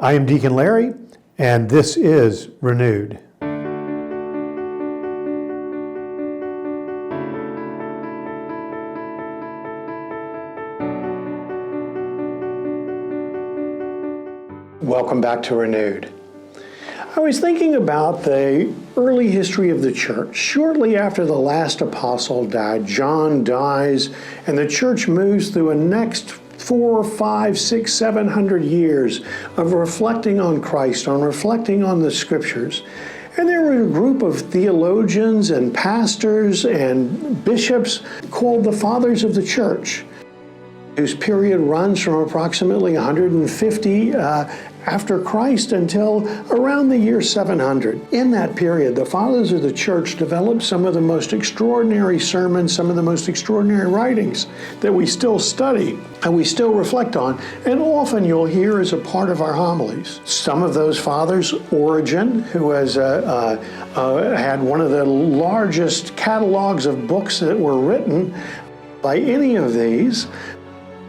I am Deacon Larry, and this is Renewed. Welcome back to Renewed. I was thinking about the early history of the church. Shortly after the last apostle died, John dies, and the church moves through a next 400, 500, 600, 700 years of reflecting on Christ, on reflecting on the scriptures. And there were a group of theologians and pastors and bishops called the Fathers of the Church, whose period runs from approximately 150 after Christ until around the year 700. In that period, the Fathers of the Church developed some of the most extraordinary sermons, some of the most extraordinary writings that we still study and we still reflect on, and often you'll hear as a part of our homilies. Some of those fathers, Origen, who has had one of the largest catalogs of books that were written by any of these,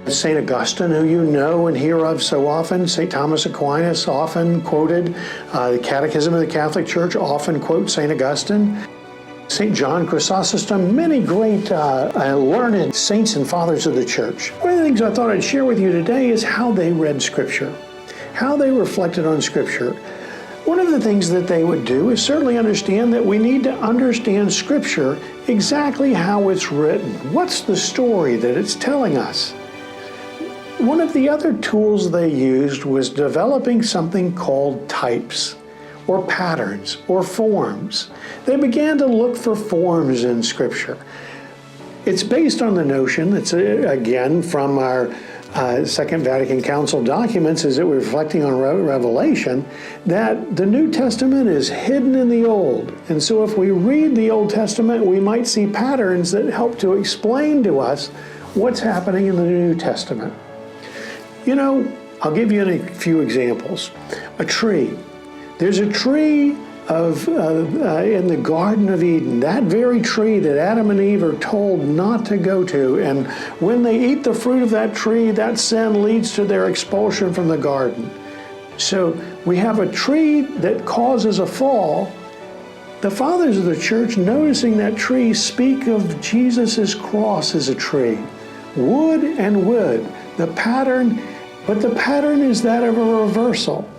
St. Augustine, who you know and hear of so often, St. Thomas Aquinas, often quoted, the Catechism of the Catholic Church often quotes St. Augustine, St. John Chrysostom, many great learned saints and fathers of the Church. One of the things I thought I'd share with you today is how they read Scripture, how they reflected on Scripture. One of the things that they would do is certainly understand that we need to understand Scripture exactly how it's written. What's the story that it's telling us? One of the other tools they used was developing something called types, or patterns, or forms. They began to look for forms in Scripture. It's based on the notion, it's again from our Second Vatican Council documents as it was reflecting on Revelation, that the New Testament is hidden in the Old. And so if we read the Old Testament, we might see patterns that help to explain to us what's happening in the New Testament. You know, I'll give you a few examples. A tree. There's a tree in the Garden of Eden, that very tree that Adam and Eve are told not to go to. And when they eat the fruit of that tree, that sin leads to their expulsion from the garden. So we have a tree that causes a fall. The Fathers of the Church, noticing that tree, speak of Jesus' cross as a tree. Wood and wood. The pattern. But the pattern is that of a reversal.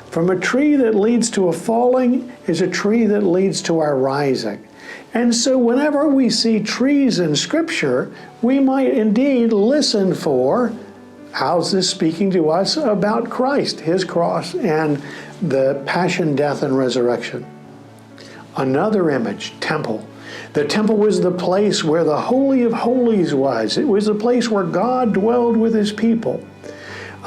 From a tree that leads to a falling is a tree that leads to our rising. And so whenever we see trees in Scripture, we might indeed listen for, how's this speaking to us about Christ, His cross, and the passion, death, and resurrection. Another image, temple. The temple was the place where the Holy of Holies was. It was the place where God dwelled with His people.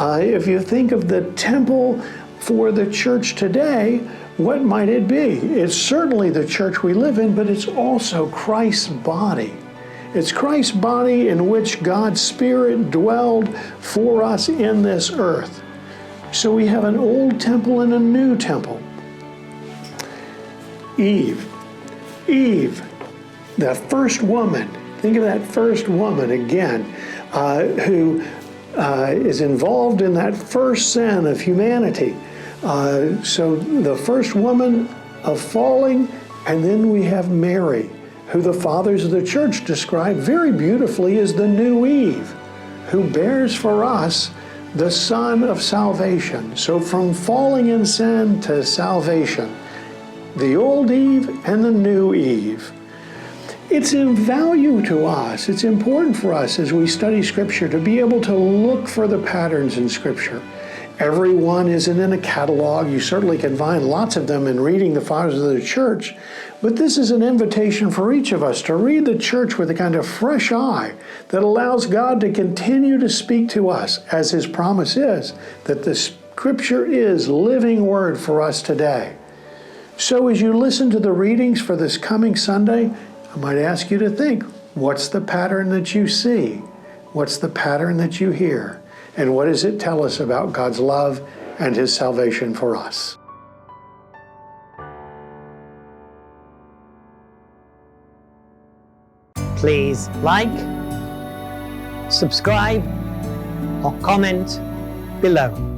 If you think of the temple for the church today, what might it be? It's certainly the church we live in, but it's also Christ's body. It's Christ's body in which God's Spirit dwelled for us in this earth. So we have an old temple and a new temple. Eve, the first woman, think of that first woman again, who is involved in that first sin of humanity. So the first woman of falling, and then we have Mary, who the Fathers of the Church describe very beautifully as the new Eve, who bears for us the Son of salvation. So from falling in sin to salvation, the old Eve and the new Eve. It's in value to us. It's important for us as we study Scripture to be able to look for the patterns in Scripture. Every one isn't in a catalog. You certainly can find lots of them in reading the Fathers of the Church, but this is an invitation for each of us to read the Church with a kind of fresh eye that allows God to continue to speak to us, as His promise is, that the Scripture is living Word for us today. So as you listen to the readings for this coming Sunday, I might ask you to think, what's the pattern that you see? What's the pattern that you hear? And what does it tell us about God's love and His salvation for us? Please like, subscribe, or comment below.